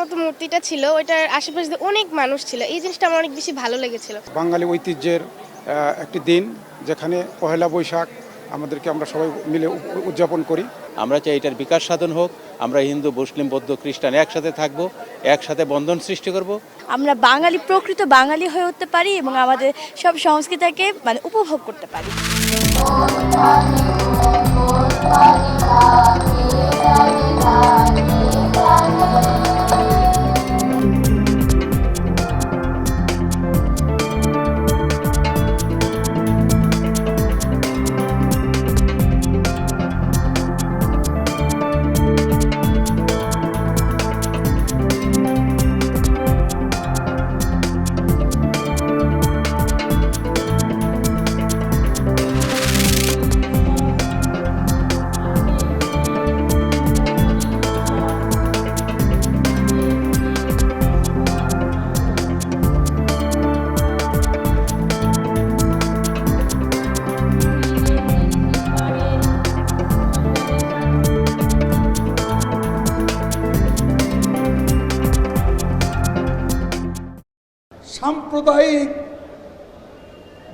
মতো মূর্তিটা ছিল ওইটার আশেপাশে অনেক মানুষ ছিল, এই জিনিসটা আমার অনেক বেশি ভালো লেগেছিল। বাঙালি ঐতিহ্যের একটি দিন, যেখানে পহেলা বৈশাখ আমরা সবাই মিলে উদযাপন করি। আমরা চাই এটার বিকাশ সাধন হোক, আমরা হিন্দু, মুসলিম, বৌদ্ধ, খ্রিস্টান একসাথে থাকবো, একসাথে বন্ধন সৃষ্টি করব। আমরা বাঙালি, প্রকৃত বাঙালি হয়ে উঠতে পারি এবং আমাদের সব সংস্কৃতিকে উপভোগ করতে পারি। সাম্প্রদায়িক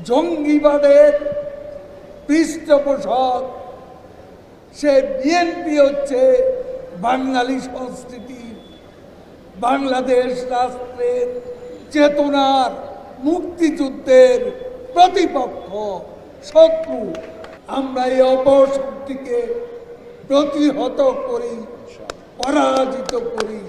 জঙ্গিবাদের পৃষ্ঠপোষক সে বিএনপি হচ্ছে বাঙালি সংস্কৃতি, বাংলাদেশ রাষ্ট্রের চেতনার, মুক্তিযুদ্ধের প্রতিপক্ষ, শত্রু। আমরা এই অপশক্তিকে প্রতিহত করি, পরাজিত করি।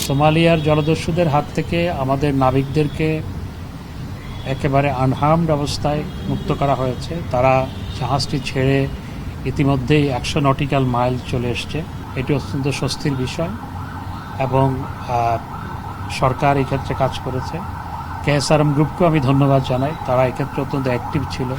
সোমালিয়ার জলদস্যুদের হাত থেকে আমাদের নাবিকদেরকে একেবারে আনহার্মড অবস্থায় মুক্ত করা হয়েছে। তারা জাহাজটি ছেড়ে ইতিমধ্যেই 100 নটিক্যাল মাইল চলে এসছে। এটি অত্যন্ত স্বস্তির বিষয় এবং সরকার এই ক্ষেত্রে কাজ করেছে। KSRM গ্রুপকেও আমি ধন্যবাদ জানাই, তারা এক্ষেত্রে অত্যন্ত অ্যাক্টিভ ছিল।